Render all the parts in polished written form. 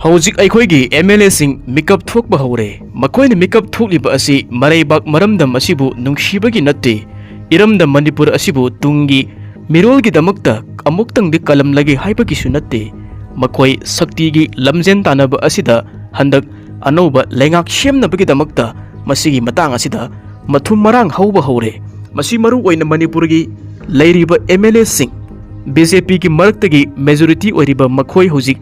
Hojik aikoigi MLA sing mikap thokba hore makoina mikap thokliba asi maraibak maramdam asibu nungsibagi natte iramdam Manipur asibu tungi mirolgi damakta amuktang di kalam lagi haibagi su natte makoi saktigi lamjen tanaba asida handak anauba lengak semnabagi damakta masigi matang asida mathum marang hauba hore masi maru oina Manipurgi lairiba MLA sing BJP ki maraktagi majority oiriba makoi hojik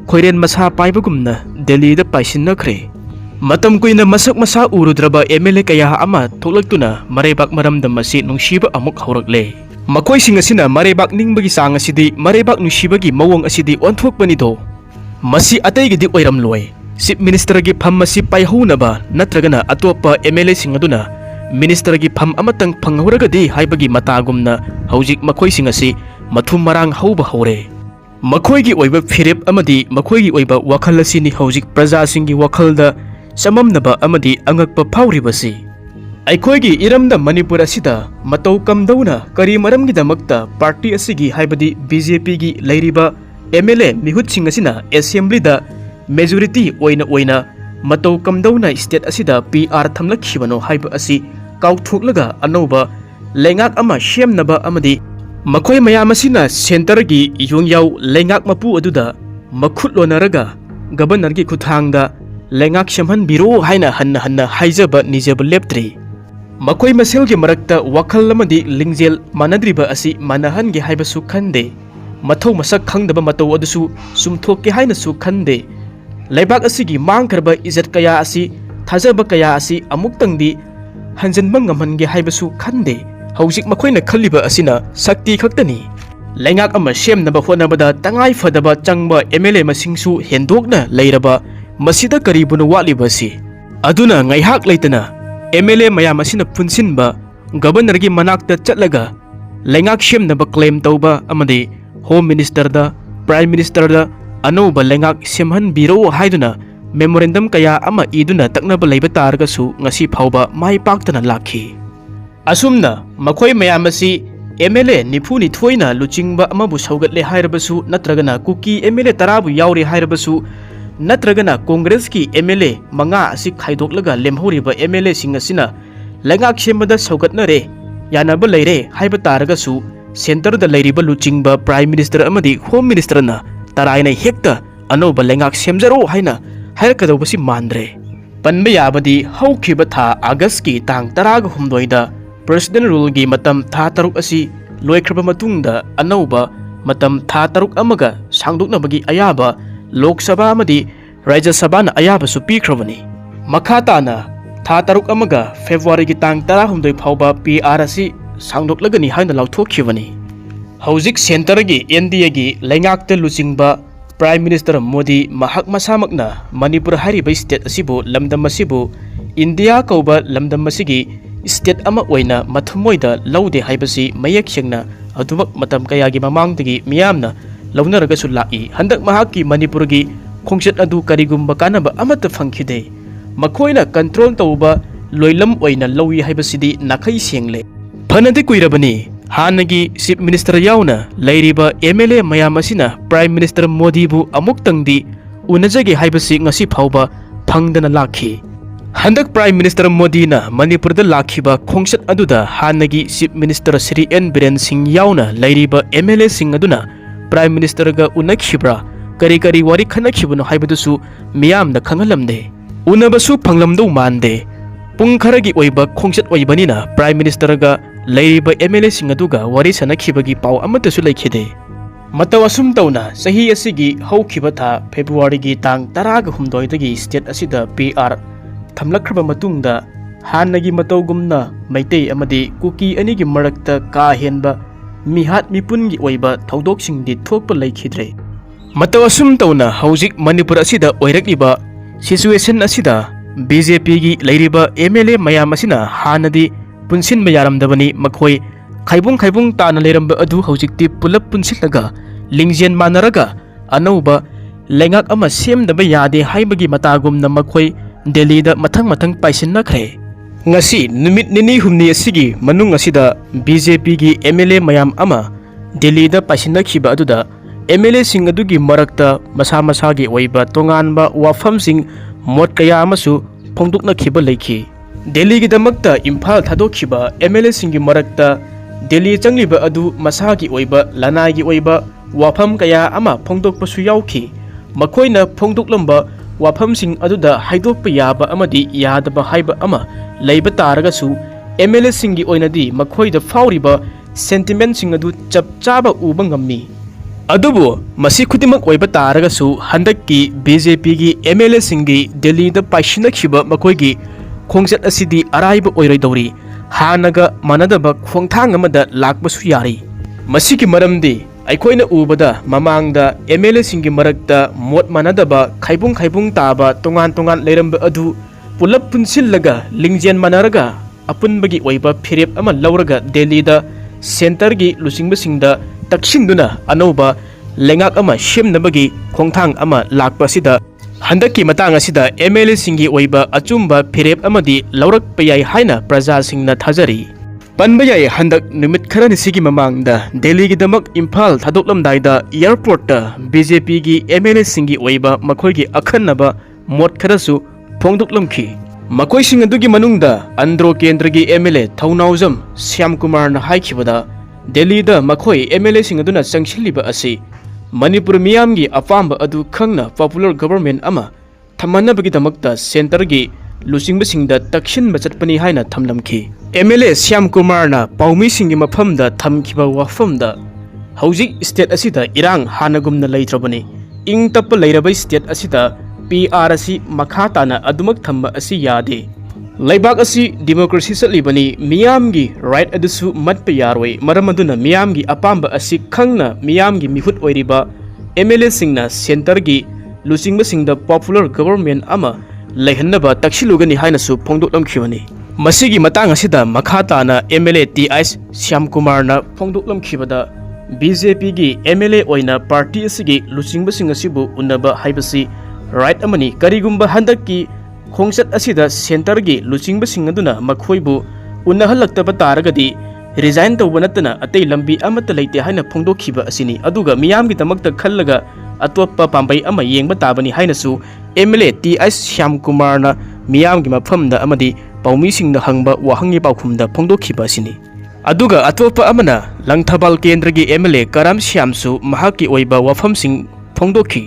Khoiren masa paibagumna Delhi da paisinnakhre matam kuina masak masa urudraba MLA kaya ama tholaktuna marebak maramdam masi nungsiba amuk haurakle makoi sing asina marebak ningbagi sang asidi marebak nungsibagi mawong asidi onthokpani do masi ataigidi oiramloi Chief Minister gi pham masi paihunaba natragana atopa MLA sing aduna Minister gi pham amatang phanghuragadi haibagi matagumna hojik makoi sing asi mathum marang hauba haure Makhoigi oiba phirep amadi makhoigi oiba wakhal asini hojik praja singi wakhalda samamnaba amadi angakpa phawribasi aikhoigi iramda Manipur asida matau kamdauna kari maramgi damakta party asigi haibadi BJP gi lairiba MLA mihut sing asina assembly da majority oina matau kamdauna state asida PR thamlakhibano haiba asi kauthoklaga anoba lengak ama semnaba amadi Makoi mayam asina center gi yungyaw lengak mapu aduda makhut lonaraga governor gi khuthangda lengak semhan biro haina hanna haijaba nijaba leptri makoi masel gi marakta wakhal lamadi lingjel manadriba asi manahan gi haibasu khande mathau masak khangdaba matau adusu sumthok ki haina su khande leibak asigi mangkarba izat kaya asi thajaba kaya asi amuktangdi hanjanba ngamhan gi haibasu khande Hojik makoina khaliba asina sakti khaktani lengak ama semnaba honabada tangai fadaba changba MLA masingsu hendokna leiraba masida karibuna walibasi aduna ngaihak leitana MLA mayam asina punsinba governor gi manakta chatlaga lengak semnaba claim tauba amadi Home Minister da Prime Minister da anoba lengak semhan biro haiduna memorandum kaya ama iduna taknaba leiba targasu ngasi phauba mai paktana lakhi Asumna makoi mayamasi MLA nipuni thoina luchingba amabu saugatle hairabasu natragana kuki MLA tarabu yauri hairabasu natragana Congress ki MLA manga asi khaidoklaga lemhoriba MLA singasina lengak semada saugatnare yanaba leire haiba taragasu center da leiriba luchingba Prime Minister amadi Home Minister na taraina hekta anoba lengak semjaro haina hairakadobasi mandre panba yabadi haukhiba tha August ki tang 16 da President rule gi matam tha taruk asi loikraba matungda anauba matam tha taruk amaga sangduknabagi ayaba Lok Sabha amadi Rajya Sabha na ayaba su pikhrabani makhata na tha taruk amaga February gi tang 16 phauba PR asi sangdoklagani haina lauthokkhibani hojik center gi NDA gi lengakta luchingba Prime Minister Modi mahak masamakna Manipur hariba state asibu lamdam asibu India kauba lamdam asigi state ama oina mathumoida laude haibasi mayak sengna adumak matam kayagi mamangdagi miyamna launaragasu lai handak mahaki Manipur gi khongchat adu karigumba kanaba amata phangkhide makoina control tauba loilam oina lawi haibasidi nakai sengle phanadi kuirabani hanagi Chief Minister yauna lairiba MLA mayam asina Prime Minister Modi bu amuktangdi unajagi haibasi ngasi phauba phangdana lakhi Handak Prime Minister Modi na Manipur da lakhiba khongchat aduda hanagi Chief Minister Sri N Biren Singh yauna lairiba MLA sing aduna Prime Minister ga unakhibra kari wari khanakhibuno haibadusu miyamna khangalamde unabasu phanglamdo mande pung kharagi oiba khongchat oibanina Prime Minister ga lairiba MLA sing aduga wari sanakhibagi pau amatasu laikhide matawasum tauna sahi asigi haukhiba tha February gi tang 18 dagi state asida PR thamlakraba matungda hanagi matawgumna maitei amadi kuki anigi marakta ka henba mihat mipungi oiba thodoksingi thokpa laikhidre matawasum tauna hojik Manipur asida oirakliba situation asida BJP gi lairiba MLA mayam asina hanadi punsin mayaramdabani makhoi khaibung tana leramba adu hojikti pulap punsilaga lingjen manaraga anauba lengak ama semdaba yade haibagi matagumna makhoi Delhi da mathang paisinnakhre ngasi numit nini humni asigi manung asida BJP gi MLA mayam ama Delhi da paisinakhiba aduda MLA-sing adugi marakta masa masagi oiba tonganba wafamsing mot kaya amasu phongdukna khiba leikhi Delhi gi damakta Imphal thadokhiba MLA-sing gi marakta Delhi changliba adu masagi oiba lanai gi oiba wafam kaya ama phongdokpasu yauki makoina phongdoklamba wafamsing aduda haidokpa yaba amadi yadaba haiba ama leiba taragasu MLA-sing gi oinadi makoida fauriba sentiment sing adu chapchaba uba ngammi अदुबो Masih खुदिमक ओइबा तारगसु हंदककी BJP की MLA सिंगी Delhi the पाइशिनखिबा मकोइगी खोंगचत असिदी अराइबा ओइरैदौरी हानगा मानदबा खोंगथांग अमदा लाकबसु यारी मसीकी मरमदी अइखोइना उबदा ममांगदा MLA सिंगी मरकता मोट मानदबा खाइबुंग खाइबुंग ताबा तोंगान तोंगान लेरंबा अदु pull-up पुनसिलगा लिंगजेन मानरगा अपुनबगी ओइबा फिरेप अमा लौरगा Delhi the centre की लुसिंगबसिंगदा तक्षिंदुना अनौबा लेंगाक अमा शेमनबगी खोंगथांग अमा लाकपासिदा हंदकी मतांग असिदा MLA सिंगी ओइबा अचुंबा फिरेप अमदी लौरकपा याई हाइना प्रजा सिंगना थाजरी पनबा याई हंदक निमित खरनि सिगी ममांगदा दिल्ली की दमक इम्फाल थादोकलमदाइदा एयरपोर्ट BJP की MLA सिंगी ओइबा मखोइगी अखन्नबा मोट खरसु फोंदोकलमखि मकोइसिंग अदुगी मनुंगदा अंद्रो केंद्र की MLA थौनाउजम श्याम कुमार ना हाइखिबदा दिल्ली द मखोई MLA सिंग अदुना चंगसिलिबा असि मणिपुर मियामगी अपाम्ब अदु खंगना पॉपुलर गवर्नमेंट अमा थमनबगी दमकता सेंटर की लुसिंगबसिंगदा तक्षिनबा चटपनी हाइना थमलमखि MLA श्याम कुमार ना पाउमी सिंगी मफमदा थमखिबा वाफमदा हौजिक स्टेट असिदा इरांग हानगुमना लैत्रबनी इंग तप लैरबा स्टेट असिदा PR असि मखा ताना अदुमक थम्बा असि यादे लैबाक असि डेमोक्रेसी चलिबनी मियामगी राइट अदुसु मत्पा यारोय मरम अदुना मियामगी अपाम्बा असि खंगना मियामगी मिहुत ओइरिबा MLA सिंगना सेंटर की लुसिंगबसिंगदा पॉपुलर गवर्नमेंट अमा लैहन्नबा तक्षिलुगनी हाइनसु फोंदोकलमखिबनी मसिगी मतांग असिदा मखा ताना MLA TS श्याम कुमार ना फोंदोकलमखिबदा BJP की MLA ओइना पार्टी असिगी लुसिंगबसिंग असिबु उन्नबा हाइबसि राइट अमनी करिगुम्बा हंदकी खोंगचत असिदा सेंटर की लुचिंगबसिंग अदुना मखोइबु उन्नहलक्तबा तारगदी रिजाइन तौबा नतना अतै लंबी अमत लैते हाइना फोंदोखिबा असिनी अदुगा मियामगी दमकता खल्लगा अतोप्पा पांबै अमा येंगबा ताबनी हाइनसु MLA TS श्याम कुमार ना मियामगी मफमदा अमदी पाउमीसिंगदा हंगबा वाहंगी पाउखुमदा फोंदोखिबा असिनी अदुगा अतोप्पा अमना लंगथबाल केंद्र की MLA करम श्यामसु महाकी ओइबा वाफमसिंग फोंदोखि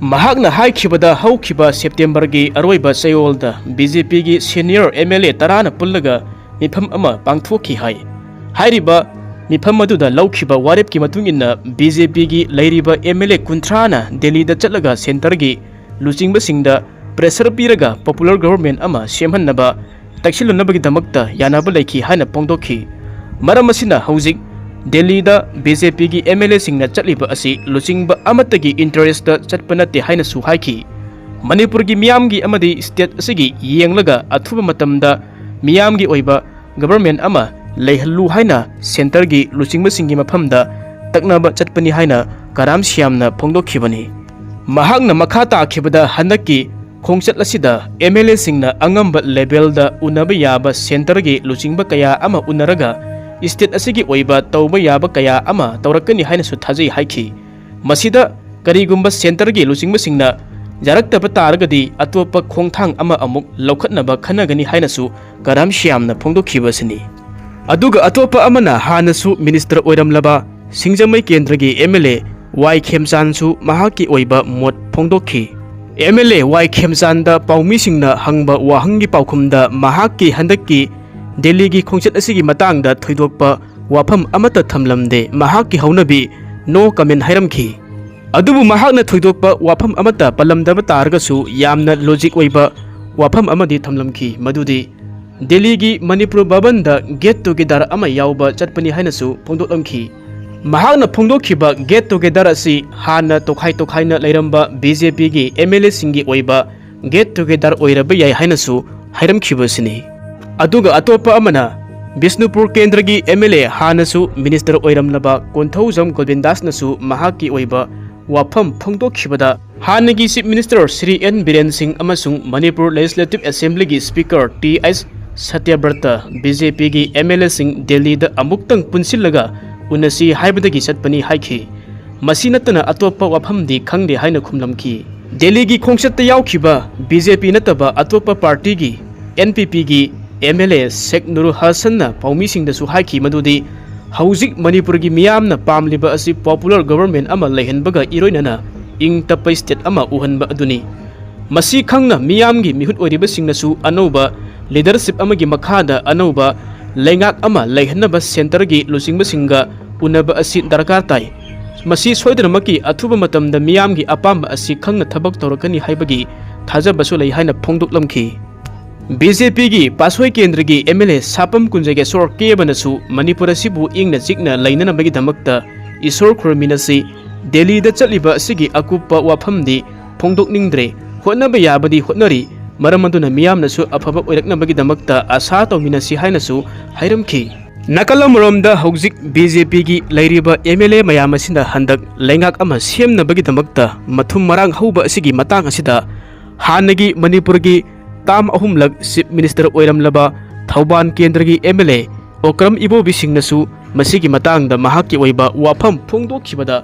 महाकना हाइखिबदा हौखिबा सेप्टेम्बर की अरोइबा चयोलदा BJP की सीनियर MLA तराना पुल्लगा मिफम अमा पांगथोखि हाइ हाइरिबा मिफम अदुदा लौखिबा वारेप की मतुंगिना BJP की लैरिबा MLA कुंथ्राना दिल्ली दा चलगा सेंटर की लुचिंगबसिंगदा प्रेशर पीरगा पॉपुलर गवर्नमेंट अमा सेमहन्नबा तक्षिलुनबगी दमकता यानाबा लैखि हाइना पोंदोखि मरम असिना हौजिक दिल्ली दा BJP की MLA सिंगना चलिबा असि लुचिंगबा अमतगी इंटरेस्ट चटपा नते हाइनसु हाइखि मणिपुर की मियामगी अमदी स्टेट असिगी येंगलगा अथुबा मतमदा मियामगी ओइबा गवर्नमेंट अमा लैहल्लु हाइना सेंटर की लुचिंगबसिंगी मफमदा तकनबा चटपनी हाइना कराम श्यामना फोंदोखिबनी महाकना मखा ताखिबदा हंदकी खोंगचत असिदा MLA सिंगना अंगंबा लेवलदा उनबा याबा सेंटर की लुचिंगबा कया अमा उनरगा स्टेट असिगी ओइबा तौबा याबा कया अमा तौरकनी हाइनसु थाजै हाइखि मसिदा करिगुम्बा सेंटर की लुचिंगबसिंगना जारक्तबा तारगदी अतोप्पा खोंगथांग अमा अमुक लौखतनबा खनगनी हाइनसु कराम श्यामना फोंदोखिबसनी अदुगा अतोप्पा अमना हानसु मिनिस्टर ओइरमलबा सिंगजमै केंद्र की MLA वाई खेमचानसु महाकी ओइबा मोट फोंदोखि MLA वाई खेमचानदा पाउमीसिंगना हंगबा वाहंगी पाउखुमदा महाकी हंदकी दिल्ली की खोंगचत असिगी मतंगदा थोइदोकपा वाफम अमता थमलमदे महाकी हौनबी नो कमेंट हाइरमखि अदुबु महाकना थोइदोकपा वाफम अमता पलमदबा तारगसु यामना लॉजिक ओइबा वाफम अमदी थमलमखि मदुदी दिल्ली की मणिपुर भवनदा गेट टुगेदर अमा यावबा चटपनी हाइनसु फोंदोकलमखि महाकना फोंदोखिबा गेट टुगेदर असि हाना तोखाइ तोखाइना लैरंबा BJP की MLA सिंगी ओइबा गेट टुगेदर ओइरबा याय हाइनसु हाइरमखिबसनी अदुगा अतोप्पा अमना बिष्णुपुर केंद्र की MLA हानसु मिनिस्टर ओइरमलबा कोंथौजम गोविंदासनसु महाकी ओइबा वाफम फोंदोखिबदा हानगी chief minister Shri N Biren Singh अमसुंग मणिपुर लेजिस्लेटिव असेंबली की स्पीकर TS सत्यव्रत BJP की MLA सिंह दिल्ली दा अमुक्तंग पुनसिलगा उनसी हाइबदगी चटपनी हाइखि ꯃꯁꯤ ꯅꯠꯇꯅ ꯑꯇꯣꯞꯄ ꯋꯥꯐꯝꯗꯤ ꯈꯪꯗꯦ ꯍꯥꯏꯅ ꯈꯨꯝꯂꯝꯈꯤ꯫ ꯗꯦꯜꯂꯤꯒꯤ ꯈꯣꯡꯆꯠꯇ ꯌꯥꯎꯈꯤꯕ ꯕꯤꯖꯦꯄꯤ ꯅꯠꯇꯕ ꯑꯇꯣꯞꯄ ꯄꯥꯔꯇꯤꯒꯤ NPPꯒꯤ MLA ꯁꯦꯛ ꯅꯨꯔ ꯍꯁꯟꯅ ꯄꯥꯎꯃꯤꯁꯤꯡꯗꯁꯨ ꯍꯥꯏꯈꯤ ꯃꯗꯨꯗꯤ ꯍꯧꯖꯤꯛ ꯃꯅꯤꯄꯨꯔꯒꯤ ꯃꯤꯌꯥꯝꯅ ꯄꯥꯝꯂꯤꯕ ꯑꯁꯤ ꯄꯣꯄꯨꯂꯔ ꯒꯕꯔꯟꯃꯦꯟꯠ ꯑꯃ ꯂꯩꯍꯟꯕꯒ ꯏꯔꯣꯏꯅꯅ ꯏꯪ ꯇꯞꯄ ꯁ꯭ꯇꯦꯠ ꯑꯃ ꯎꯍꯟꯕ ꯑꯗꯨꯅꯤ꯫ ꯃꯁꯤ ꯈꯪꯅ ꯃꯤꯌꯥꯝꯒꯤ ꯃꯤꯍꯨꯠ ꯑꯣꯏꯔꯤꯕꯁꯤꯡꯅꯁꯨ ꯑꯅꯧꯕ ꯂꯤꯗꯔꯁꯤꯞ ꯑꯃꯒꯤ ꯃꯈꯥꯗ ꯑꯅꯧꯕ ꯂꯩꯉꯥꯛ ꯑꯃ ꯂꯩꯍꯟꯅꯕ ꯁꯦꯟꯇꯔꯒꯤ ꯂꯨꯆꯤꯡꯕꯁꯤꯡꯒ ꯎꯅꯕ ꯑꯁꯤ ꯗꯔꯀꯥꯔ ꯇꯥꯏ꯫ ꯃꯁꯤ ꯁꯣꯏꯗꯅꯃꯛꯀꯤ ꯑꯊꯨꯕ ꯃꯇꯝꯗ ꯃꯤꯌꯥꯝꯒꯤ ꯑꯄꯥꯝꯕ ꯑꯁꯤ ꯈꯪꯅ ꯊꯕꯛ ꯇꯧꯔꯛꯀꯅꯤ ꯍꯥꯏꯕꯒꯤ ꯊꯥꯖꯕꯁꯨ ꯂꯩ ꯍꯥꯏꯅ ꯐꯣꯡꯗꯣꯛꯂꯝꯈꯤ꯫ BJPꯒꯤ ꯄꯥꯁꯣꯏ ꯀꯦꯟꯗ꯭ꯔꯒꯤ MLA ꯁꯥꯄꯝ ꯀꯨꯟꯖꯒꯦꯁꯣꯔ ꯀꯦꯕꯅꯁꯨ ꯃꯅꯤꯄꯨꯔ ꯑꯁꯤꯕꯨ ꯏꯪꯅ ꯆꯤꯛꯅ ꯂꯩꯅꯅꯕꯒꯤꯗꯃꯛꯇ ꯏꯁꯣꯔ ꯈꯨꯔꯨꯝꯃꯤꯟꯅꯁꯤ, ꯗꯦꯜꯂꯤꯗ ꯆꯠꯂꯤꯕ ꯑꯁꯤꯒꯤ ꯑꯀꯨꯞꯄ ꯋꯥꯐꯝꯗꯤ ꯐꯣꯡꯗꯣꯛꯅꯤꯡꯗ꯭ꯔꯦ, ꯍꯣꯠꯅꯕ ꯌꯥꯕꯗꯤ ꯍꯣꯠꯅꯔꯤ, ꯃꯔꯝ ꯑꯗꯨꯅ ꯃꯤꯌꯥꯝꯅꯁꯨ ꯑꯐꯕ ꯑꯣꯏꯔꯛꯅꯕꯒꯤꯗꯃꯛꯇ ꯑꯥꯁꯥ ꯇꯧꯃꯤꯟꯅꯁꯤ ꯍꯥꯏꯅꯁꯨ ꯍꯥꯏꯔꯝꯈꯤ꯫ ꯅꯥꯀꯜ ꯑꯃꯔꯣꯝꯗ ꯍꯧꯖꯤꯛ BJPꯒꯤ ꯂꯩꯔꯤꯕ MLA ꯃꯌꯥꯝ ꯑꯁꯤꯅ ꯍꯟꯗꯛ ꯂꯩꯉꯥꯛ ꯑꯃ ꯁꯦꯝꯅꯕꯒꯤꯗꯃꯛꯇ ꯃꯊꯨꯝ ꯃꯔꯥꯡ ꯍꯧꯕ ꯑꯁꯤꯒꯤ ꯃꯇꯥꯡ ꯑꯁꯤꯗ ꯍꯥꯟꯅꯒꯤ ꯃꯅꯤꯄꯨꯔꯒꯤ ꯇꯥꯝ ꯑꯍꯨꯝꯂꯛ ꯆꯤꯞ ꯃꯤꯅꯤꯁꯇꯔ ꯑꯣꯏꯔꯝꯂꯕ ꯊꯧꯕꯥꯜ ꯀꯦꯟꯗ꯭ꯔꯒꯤ MLA ꯑꯣꯀ꯭ꯔꯝ ꯏꯕꯣꯕꯤꯁꯤꯡꯅꯁꯨ ꯃꯁꯤꯒꯤ ꯃꯇꯥꯡꯗ ꯃꯍꯥꯛꯀꯤ ꯑꯣꯏꯕ ꯋꯥꯐꯝ ꯐꯣꯡꯗꯣꯛꯈꯤꯕꯗ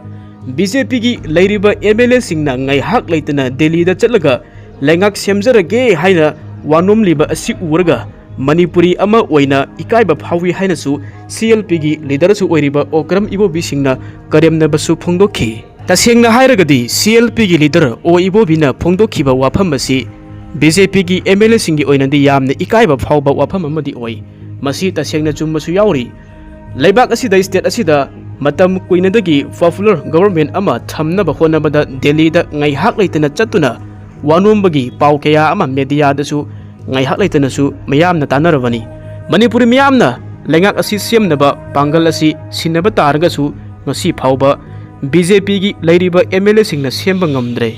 BJPꯒꯤ ꯂꯩꯔꯤꯕ MLAꯁꯤꯡꯅ ꯉꯥꯏꯍꯥꯛ ꯂꯩꯇꯅ ꯗꯦꯜꯂꯤꯗ ꯆꯠꯂꯒ ꯂꯩꯉꯥꯛ ꯁꯦꯝꯖꯔꯒꯦ ꯍꯥꯏꯅ ꯋꯥꯅꯣꯝꯂꯤꯕ ꯑꯁꯤ ꯎꯔꯒ ꯃꯅꯤꯄꯨꯔꯤ ꯑꯃ ꯑꯣꯏꯅ ꯏꯀꯥꯏꯕ ꯐꯥꯎꯏ ꯍꯥꯏꯅꯁꯨ CLPꯒꯤ ꯂꯤꯗꯔꯁꯨ ꯑꯣꯏꯔꯤꯕ ꯑꯣꯀ꯭ꯔꯝ ꯏꯕꯣꯕꯤꯁꯤꯡꯅ ꯀꯔꯦꯝꯅꯕꯁꯨ ꯐꯣꯡꯗꯣꯛꯈꯤ꯫ ꯇꯁꯦꯡꯅ ꯍꯥꯏꯔꯒꯗꯤ CLPꯒꯤ ꯂꯤꯗꯔ ꯑꯣ ꯏꯕꯣꯕꯤꯅ ꯐꯣꯡꯗꯣꯛꯈꯤꯕ ꯋꯥꯐꯝ ꯑꯁꯤ BJPꯒꯤ MLAꯁꯤꯡꯒꯤ ꯑꯣꯏꯅꯗꯤ ꯌꯥꯝꯅ ꯏꯀꯥꯏꯕ ꯐꯥꯎꯕ ꯋꯥꯐꯝ ꯑꯃꯗꯤ ꯑꯣꯏ꯫ ꯃꯁꯤ ꯇꯁꯦꯡꯅ ꯆꯨꯝꯕꯁꯨ ꯌꯥꯎꯔꯤ꯫ ꯂꯩꯕꯥꯛ ꯑꯁꯤꯗ ꯁ꯭ꯇꯦꯠ ꯑꯁꯤꯗ ꯃꯇꯝ ꯀꯨꯏꯅꯗꯒꯤ ꯄꯣꯄꯨꯂꯔ ꯒꯕꯔꯟꯃꯦꯟꯠ ꯑꯃ ꯊꯝꯅꯕ ꯍꯣꯠꯅꯕꯗ ꯗꯦꯜꯂꯤꯗ ꯉꯥꯏꯍꯥꯛ ꯂꯩꯇꯅ ꯆꯠꯇꯨꯅ ꯋꯥꯅꯣꯝꯕꯒꯤ ꯄꯥꯎ ꯀꯌꯥ ꯑꯃ ꯃꯦꯗꯤꯌꯥꯗꯁꯨ ꯉꯥꯏꯍꯥꯛ ꯂꯩꯇꯅꯁꯨ ꯃꯌꯥꯝꯅ ꯇꯥꯟꯅꯔꯕꯅꯤ꯫ ꯃꯅꯤꯄꯨꯔꯤ ꯃꯤꯌꯥꯝꯅ ꯂꯩꯉꯥꯛ ꯑꯁꯤ ꯁꯦꯝꯅꯕ ꯄꯥꯡꯒꯜ ꯑꯁꯤ ꯁꯤꯟꯅꯕ ꯇꯥꯔꯒꯁꯨ ꯉꯁꯤ ꯐꯥꯎꯕ BJPꯒꯤ ꯂꯩꯔꯤꯕ MLAꯁꯤꯡꯅ ꯁꯦꯝꯕ ꯉꯝꯗ꯭ꯔꯦ꯫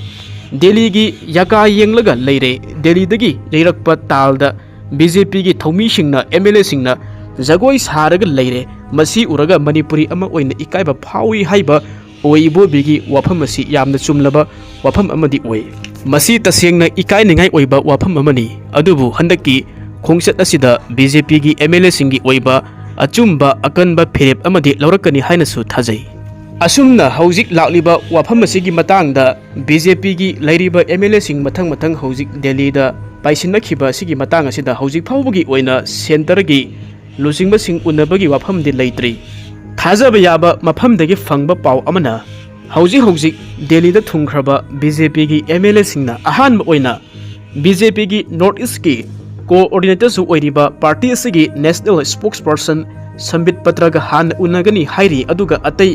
ꯗꯦꯜꯂꯤꯒꯤ ꯌꯥꯀꯥ ꯌꯦꯡꯂꯒ ꯂꯩꯔꯦ꯫ ꯗꯦꯜꯂꯤꯗꯒꯤ ꯌꯩꯔꯛꯄ ꯇꯥꯜꯗ BJPꯒꯤ ꯊꯧꯃꯤꯁꯤꯡꯅ MLAꯁꯤꯡꯅ ꯖꯒꯣꯏ ꯁꯥꯔꯒ ꯂꯩꯔꯦ꯫ ꯃꯁꯤ ꯎꯔꯒ ꯃꯅꯤꯄꯨꯔꯤ ꯑꯃ ꯑꯣꯏꯅ ꯏꯀꯥꯏꯕ ꯐꯥꯎꯏ ꯍꯥꯏꯕ ꯑꯣ ꯏꯕꯣꯕꯤꯒꯤ ꯋꯥꯐꯝ ꯑꯁꯤ ꯌꯥꯝꯅ ꯆꯨꯝꯂꯕ ꯋꯥꯐꯝ ꯑꯃꯗꯤ ꯑꯣꯏ꯫ ꯃꯁꯤ ꯇꯁꯦꯡꯅ ꯏꯀꯥꯏꯅꯤꯡꯉꯥꯏ ꯑꯣꯏꯕ ꯋꯥꯐꯝ ꯑꯃꯅꯤ꯫ ꯑꯗꯨꯕꯨ ꯍꯟꯗꯛꯀꯤ ꯈꯣꯡꯆꯠ ꯑꯁꯤꯗ BJPꯒꯤ MLAꯁꯤꯡꯒꯤ ꯑꯣꯏꯕ ꯑꯆꯨꯝꯕ ꯑꯀꯟꯕ ꯐꯤꯔꯦꯞ ꯑꯃꯗꯤ ꯂꯧꯔꯛꯀꯅꯤ ꯍꯥꯏꯅꯁꯨ ꯊꯥꯖꯩ꯫ ꯑꯁꯨꯝꯅ ꯍꯧꯖꯤꯛ ꯂꯥꯛꯂꯤꯕ ꯋꯥꯐꯝ ꯑꯁꯤꯒꯤ ꯃꯇꯥꯡꯗ BJPꯒꯤ ꯂꯩꯔꯤꯕ MLAꯁꯤꯡ ꯃꯊꯪ ꯍꯧꯖꯤꯛ ꯗꯦꯜꯂꯤꯗ ꯄꯥꯏꯁꯤꯟꯅꯈꯤꯕ ꯑꯁꯤꯒꯤ ꯃꯇꯥꯡ ꯑꯁꯤꯗ ꯍꯧꯖꯤꯛ ꯐꯥꯎꯕꯒꯤ ꯑꯣꯏꯅ ꯁꯦꯟꯇꯔꯒꯤ ꯂꯨꯆꯤꯡꯕꯁꯤꯡ ꯎꯅꯕꯒꯤ ꯋꯥꯐꯝꯗꯤ ꯂꯩꯇ꯭ꯔꯤ꯫ ꯊꯥꯖꯕ ꯌꯥꯕ ꯃꯐꯝꯗꯒꯤ ꯐꯪꯕ ꯄꯥꯎ ꯑꯃꯅ ꯍꯧꯖꯤꯛ ꯗꯦꯜꯂꯤꯗ ꯊꯨꯡꯈ꯭ꯔꯕ BJPꯒꯤ MLAꯁꯤꯡꯅ ꯑꯍꯥꯟꯕ ꯑꯣꯏꯅ BJPꯒꯤ ꯅꯣꯔꯊ ꯏꯁꯠꯀꯤ ꯀꯣꯑꯣꯔꯗꯤꯅꯦꯇꯔꯁꯨ ꯑꯣꯏꯔꯤꯕ ꯄꯥꯔꯇꯤ ꯑꯁꯤꯒꯤ ꯅꯦꯁꯅꯦꯜ ꯁ꯭ꯄꯣꯛꯁꯄꯔꯁꯟ ꯁꯝꯕꯤꯠ ꯄꯇ꯭ꯔꯒ ꯍꯥꯟꯅ ꯎꯅꯒꯅꯤ ꯍꯥꯏꯔꯤ꯫ ꯑꯗꯨꯒ ꯑꯇꯩ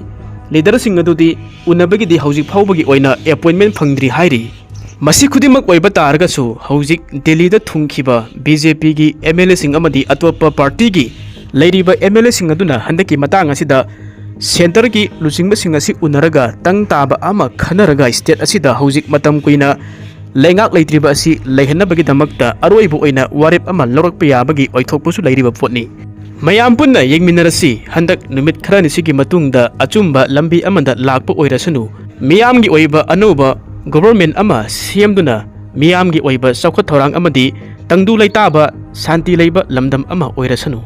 ꯂꯤꯗꯔꯁꯤꯡ ꯑꯗꯨꯗꯤ ꯎꯅꯕꯒꯤꯗꯤ ꯍꯧꯖꯤꯛ ꯐꯥꯎꯕꯒꯤ ꯑꯣꯏꯅ ꯑꯦꯄꯣꯏꯟꯠꯃꯦꯟꯠ ꯐꯪꯗ꯭ꯔꯤ ꯍꯥꯏꯔꯤ꯫ ꯃꯁꯤ ꯈꯨꯗꯤꯡꯃꯛ ꯑꯣꯏꯕ ꯇꯥꯔꯒꯁꯨ ꯍꯧꯖꯤꯛ ꯗꯦꯜꯂꯤꯗ ꯊꯨꯡꯈꯤꯕ BJPꯒꯤ MLAꯁꯤꯡ ꯑꯃꯗꯤ ꯑꯇꯣꯞꯄ ꯄꯥꯔꯇꯤꯒꯤ ꯂꯩꯔꯤꯕ MLAꯁꯤꯡ ꯑꯗꯨꯅ ꯍꯟꯗꯛꯀꯤ ꯃꯇꯥꯡ ꯑꯁꯤꯗ ꯁꯦꯟꯇꯔꯒꯤ ꯂꯨꯆꯤꯡꯕꯁꯤꯡ ꯑꯁꯤ ꯎꯅꯔꯒ ꯇꯪ ꯇꯥꯕ ꯑꯃ ꯈꯟꯅꯔꯒ ꯁ꯭ꯇꯦꯠ ꯑꯁꯤꯗ ꯍꯧꯖꯤꯛ ꯃꯇꯝ කුꯏꯅ ꯂꯩꯉꯥꯛ ꯂꯩꯇ꯭ꯔꯤꯕ ꯑꯁꯤ ꯂꯩꯍꯟꯅꯕꯒꯤꯗꯃꯛꯇ ꯑꯔꯣꯏꯕ ꯑꯣꯏꯅ ꯋꯥꯔꯦꯞ ꯑꯃ ꯂꯧꯔꯛꯄ ꯌꯥꯕꯒꯤ ꯑꯣꯏꯊꯣꯛꯄꯁꯨ ꯂꯩꯔꯤꯕ ꯄꯣꯠꯅꯤ꯫ ꯃꯌꯥꯝ ꯄꯨꯟꯅ ꯌꯦꯡꯃꯤꯟꯅꯔꯁꯤ꯫ ꯍꯟꯗꯛ ꯅꯨꯃꯤꯠ ꯈꯔꯅꯤꯁꯤꯒꯤ ꯃꯇꯨꯡꯗ ꯑꯆꯨꯝꯕ ꯂꯝꯕꯤ ꯑꯃꯗ ꯂꯥꯛꯄ ꯑꯣꯏꯔꯁꯅꯨ꯫ ꯃꯤꯌꯥꯝꯒꯤ ꯑꯣꯏꯕ ꯑꯅꯧꯕ ꯒꯕꯔꯟꯃꯦꯟꯠ ꯑꯃ ꯁꯦꯝꯗꯨꯅ ꯃꯤꯌꯥꯝꯒꯤ ꯑꯣꯏꯕ ꯆꯥꯎꯈꯠ ꯊꯧꯔꯥꯡ ꯑꯃꯗꯤ ꯇꯪꯗꯨ ꯂꯩꯇꯥꯕ ꯁꯥꯟꯇꯤ ꯂꯩꯕ ꯂꯝꯗꯝ ꯑꯃ ꯑꯣꯏꯔꯁꯅꯨ꯫